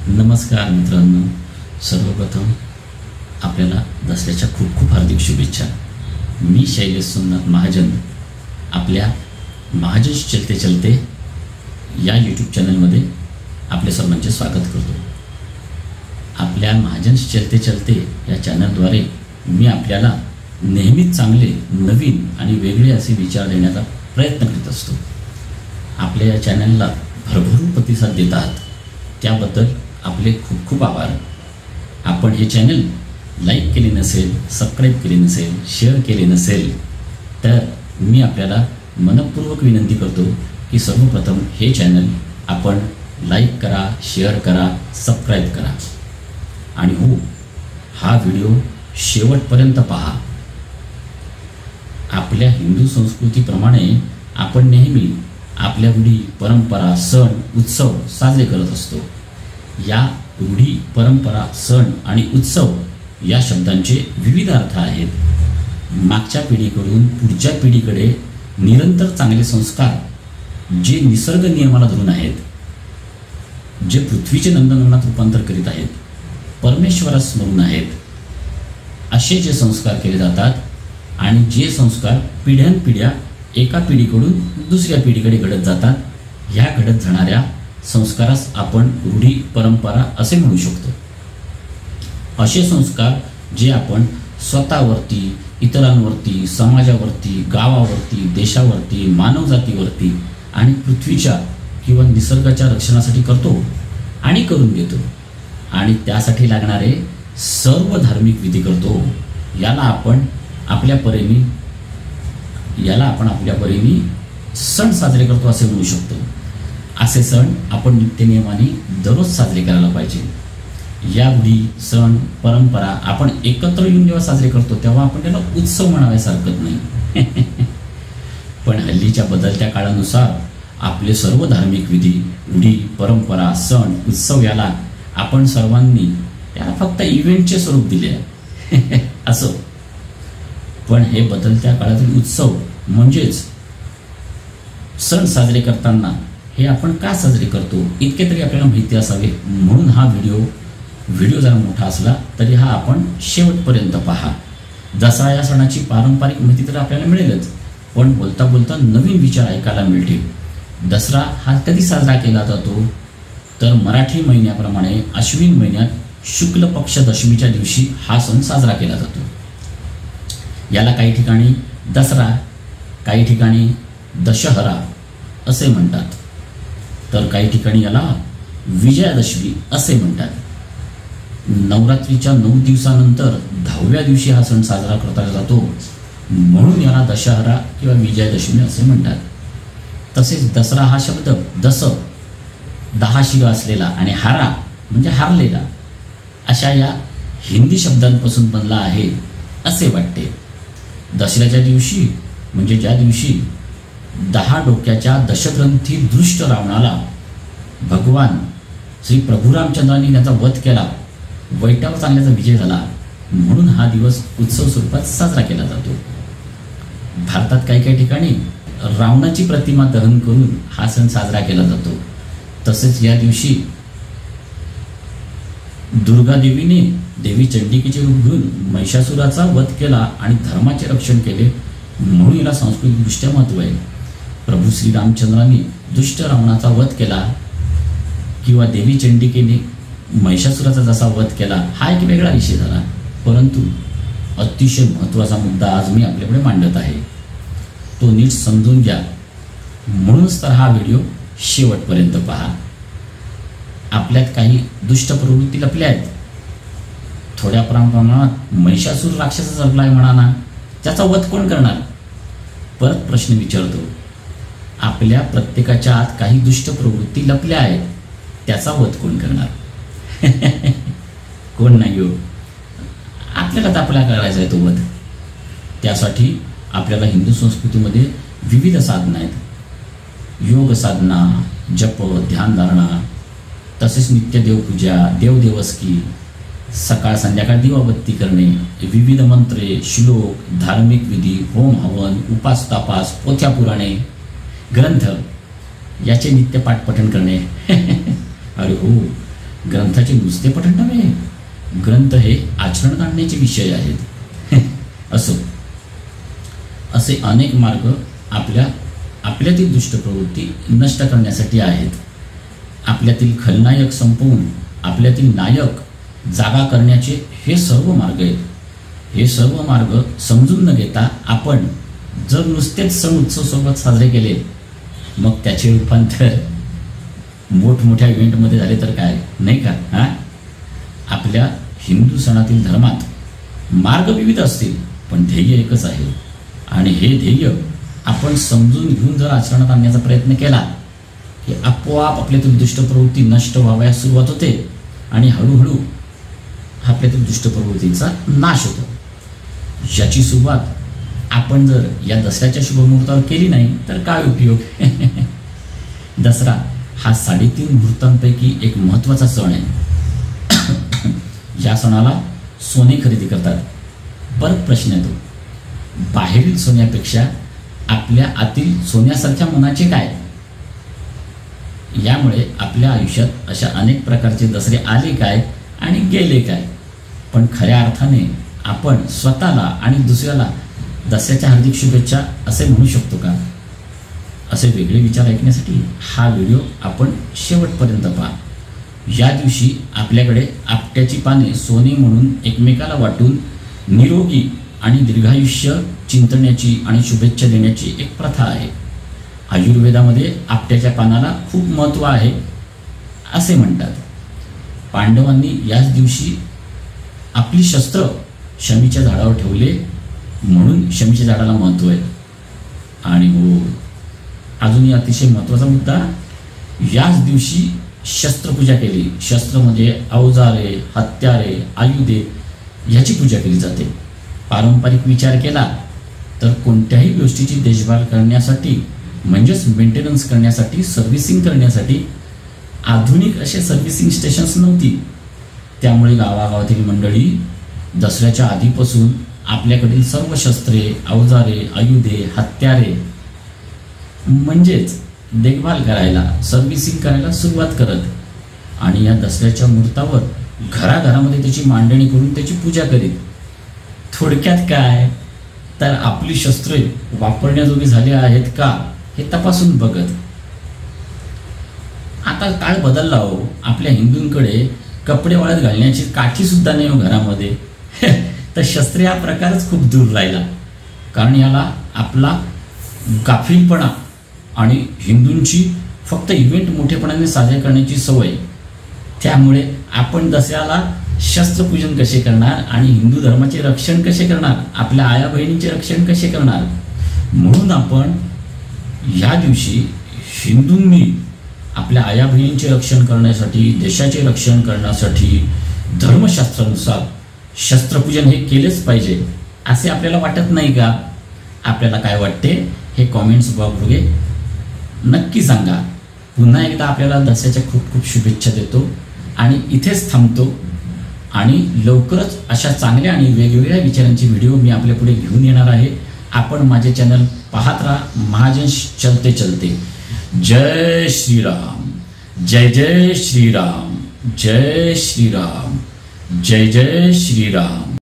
नमस्कार मित्रांनो, सर्वप्रथम आपल्याला दसऱ्याच्या खूप खूप हार्दिक शुभेच्छा। मी शैलेश सोमनाथ महाजन आपल्या महाजन चलते चलते या यूट्यूब चॅनलमध्ये आपले सर्वांचे स्वागत करतो। आपल्या महाजन चलते चलते या चॅनलद्वारे मी आपल्याला नेहमीच चांगले, नवीन आणि वेगळे असे विचार देण्याचा प्रयत्न करीत असतो। आपल्या या चॅनलला भरभरून प्रतिसाद देत आहात त्याबद्दल आपले खूप खूप आभार। आपण हे चॅनल लाईक केले नसेल, सबस्क्राईब केले नसेल, शेअर केले नसेल तर मी आपल्याला मनपूर्वक विनंती करतो की सर्वप्रथम हे चॅनल आपण लाईक करा, शेअर करा, सबस्क्राईब करा आणि हो, हा व्हिडिओ शेवटपर्यंत पहा। आपल्या हिंदू संस्कृतीप्रमाणे आपण नेहमी आपल्या रूढी, परंपरा, सण, उत्सव साजरे करत असतो। या रूढी, परंपरा, सण आणि उत्सव या शब्दांचे विविध अर्थ आहेत। मागच्या पिढीकडून पुढच्या पिढीकडे निरंतर चांगले संस्कार जे निसर्ग नियमाला धरून आहेत, जे पृथ्वीचे नंदनवनात रूपांतर करीत आहेत, परमेश्वरास स्मरून आहेत, असे जे संस्कार केले जातात आणि जे संस्कार पिढ्यानपिढ्या एका पिढीकडून दुसऱ्या पिढीकडे घडत जातात, ह्या घडत जाणाऱ्या संस्कारास आपण रूढी, परंपरा असे म्हणू शकतो। असे संस्कार जे आपण स्वतःवरती, इतरांवरती, समाजावरती, गावावरती, देशावरती, मानवजातीवरती आणि पृथ्वीच्या किंवा निसर्गाच्या रक्षणासाठी करतो आणि करून घेतो आणि त्यासाठी लागणारे सर्व धार्मिक विधी करतो। याला आपण आपल्या परीने सण साजरे करतो असे म्हणू शकतो। असे सण आपण नित्यनियमाने दररोज साजरे करायला पाहिजे। या रूढी, सण, परंपरा आपण एकत्र येऊन जेव्हा साजरे करतो तेव्हा आपण त्याला उत्सव म्हणाव्यास हरकत नाही। पण हल्लीच्या बदलत्या काळानुसार आपले सर्व धार्मिक विधी, रूढी, परंपरा, सण, उत्सव याला आपण सर्वांनी त्याला फक्त इव्हेंटचे स्वरूप दिले आहे। असं पण हे बदलत्या काळातील उत्सव म्हणजेच सण साजरे करताना हे आपण का साजरे करतो इतके तरी आपल्याला माहिती असावे, म्हणून हा व्हिडिओ जरा मोठा असला तरी हा आपण शेवटपर्यंत पहा। दसरा या सणाची पारंपरिक माहिती तर आपल्याला मिळेलच, पण बोलता बोलता नवीन विचार ऐकायला मिळतील। दसरा हा कधी साजरा केला जातो तर मराठी महिन्याप्रमाणे अश्विन महिन्यात शुक्ल पक्ष दशमीच्या दिवशी हा सण साजरा केला जातो। याला काही ठिकाणी दसरा, काही ठिकाणी दशहरा असे म्हणतात, तर काही ठिकाणी याला विजयादशमी असे म्हणतात। नवरात्रीच्या 9 दिवसानंतर 10व्या दिवशी हा सण साजरा करता जातो, म्हणून याला दशहरा किंवा विजयादशमी असे म्हणतात। तसेच दसरा हा शब्द दस 10 शिगा असलेला आणि हारा म्हणजे हारलेला अशा या हिंदी शब्दांपासून बनला आहे असे वाटते। दसऱ्याच्या दिवशी म्हणजे ज्या दिवशी 10 डोक्याच्या दशग्रंथी दृष्ट रावणाला भगवान श्री प्रभू रामचंद्रांनी त्याचा वध केला, वैतावर चांगल्याचा विजय झाला, म्हणून हा दिवस उत्सव स्वरूपात साजरा केला जातो। भारतात काही काही ठिकाणी रावणाची प्रतिमा दहन करून हा सण साजरा केला जातो। तसेच या दिवशी दुर्गा देवीने देवी चंडिकेचे रूप घेऊन महिषासुराचा वध केला आणि धर्माचे रक्षण केले, म्हणून याला सांस्कृतिकदृष्ट्या महत्त्व आहे। प्रभू श्री रामचंद्रांनी दुष्ट रावणाचा वध केला किंवा देवी चंडिकेने महिषासुराचा जसा वध केला हा एक वेगळा विषय झाला, परंतु अतिशय महत्त्वाचा मुद्दा आज मी आपल्याकडे मांडत आहे, तो नीट समजून घ्या। म्हणूनच तर हा व्हिडिओ शेवटपर्यंत पहा। आपल्यात काही दुष्ट प्रवृत्ती लपल्या आहेत, थोड्या प्रमाणात महिषासूर राक्षस जगलाय म्हणा ना, त्याचा वध कोण करणार? परत प्रश्न विचारतो, आपल्या प्रत्येकाच्या आत काही दुष्ट प्रवृत्ती लपल्या आहेत, त्याचा वध कोण करणार? कोण नाही हो, आपल्याला करायचा आहे तो वध। त्यासाठी आपल्याला हिंदू संस्कृतीमध्ये विविध साधना आहेत, योग साधना, जप, ध्यानधारणा, तसेच नित्य देवपूजा, देवदेवस्की, सकाळ संध्याकाळ दिवाबत्ती करणे, विविध मंत्रे, श्लोक, धार्मिक विधी, होम हवन, उपास तापास, पोथ्या पुराणे, ग्रंथ याचे नित्य पाठपठण करणे। अरे हो, ग्रंथाचे नुसते पठण नव्हे, ग्रंथ हे आचरणात आणण्याचे विषय आहेत. असो, असे अनेक मार्ग आपल्यातील दुष्ट प्रवृत्ती नष्ट करण्यासाठी आहेत. आपल्यातील खलनायक संपवून आपल्यातील नायक जागा करण्याचे हे सर्व मार्ग आहेत. हे सर्व मार्ग समजून न घेता आपण जर नुसतेच सण उत्सव सोबत साजरे केले, मग त्याचे रूपांतर मोठमोठ्या इव्हेंटमध्ये झाले तर काय, नाही का? आपल्या हिंदू सणातील धर्मात मार्ग विविध असतील, पण ध्येय एकच आहे. आणि हे ध्येय आपण समजून घेऊन जर आचरणात आणण्याचा प्रयत्न केला की आपोआप आपल्यातील दुष्ट प्रवृत्ती नष्ट व्हावयास सुरुवात होते आणि हळूहळू आपल्यातील दुष्ट प्रवृत्तीचा नाश होतो. याची सुरुवात आपण जर या दसऱ्याच्या शुभमुहूर्तावर केली नाही तर काय उपयोग? दसरा हा 3.5 मुहूर्तांपैकी एक महत्त्वाचा सण आहे. या सणाला सोने खरेदी करतात. परत प्रश्न येतो, बाहेरील सोन्यापेक्षा आपल्या आतील सोन्यासारख्या मनाचे काय? यामुळे आपल्या आयुष्यात अशा अनेक प्रकारचे दसरे आले काय आणि गेले काय? पण खऱ्या अर्थाने आपण स्वतःला आणि दुसऱ्याला दसऱ्याच्या हार्दिक शुभेच्छा असे म्हणू शकतो का? असे वेगळे विचार ऐकण्यासाठी हा व्हिडिओ आपण शेवटपर्यंत पहा. या दिवशी आपल्याकडे आपट्याची पाने सोने म्हणून एकमेकाला वाटून निरोगी आणि दीर्घायुष्य चिंतण्याची आणि शुभेच्छा देण्याची एक प्रथा आहे. आयुर्वेदामध्ये आपट्याच्या पानाला खूप महत्त्व आहे असे म्हणतात. पांडवांनी याच दिवशी आपली शस्त्र शमीच्या झाडावर ठेवले म्हणून शमीच्या झाडाला महत्त्व आहे. आणि हो, अजूनही अतिशय महत्त्वाचा मुद्दा, याच दिवशी शस्त्रपूजा केली. शस्त्र म्हणजे अवजारे, हत्यारे, आयुधे ह्याची पूजा केली जाते. पारंपरिक विचार केला तर कोणत्याही गोष्टीची देखभाल करण्यासाठी म्हणजेच मेंटेनन्स करण्यासाठी, सर्व्हिसिंग करण्यासाठी आधुनिक असे सर्व्हिसिंग स्टेशन्स नव्हती. त्यामुळे गावागावातील मंडळी दसऱ्याच्या आधीपासून आपल्याकडील सर्व शस्त्रे, अवजारे, आयुधे, हत्यारे म्हणजेच देखभाल करायला, सर्व्हिसिंग करायला सुरुवात करत आणि या दसऱ्याच्या मुहूर्तावर घराघरामध्ये त्याची मांडणी करून त्याची पूजा करीत. थोडक्यात काय तर आपली शस्त्रे वापरण्याजोगी झाली आहेत का हे तपासून बघत. आता काळ बदलला हो. आपल्या हिंदूंकडे कपडे वाळत घालण्याची काठी सुद्धा नाही हो घरामध्ये. तर शस्त्रे हा प्रकारच खूप दूर राहिला. कारण याला आपला गाफीलपणा आणि हिंदूंची फक्त इव्हेंट मोठेपणाने साजरे करण्याची सवय, त्यामुळे आपण दसऱ्याला शस्त्रपूजन कसे करणार आणि हिंदू धर्माचे रक्षण कसे करणार, आपल्या आया बहिणींचे रक्षण कसे करणार? म्हणून आपण या दिवशी हिंदूंनी आपल्या आया बहिणींचे रक्षण करण्यासाठी, देशाचे रक्षण करण्यासाठी धर्मशास्त्रानुसार शस्त्रपूजन हे केलेच पाहिजे असे आपल्याला वाटत नाही का? आपल्याला काय वाटते हे कॉमेंट्स बॉक्समध्ये नक्की सांगा. पुन्हा एकदा आपल्याला दसऱ्याच्या खूप खूप शुभेच्छा देतो आणि इथेच थांबतो. आणि लवकरच अशा चांगल्या आणि वेगवेगळ्या विचारांचे व्हिडिओ मी आपल्या पुढे घेऊन येणार आहे. आपण माझे चॅनल पाहत राहा. महाजन चलते चलते. जय श्रीराम, जय जय श्रीराम, जय श्रीराम, जय जय श्रीराम.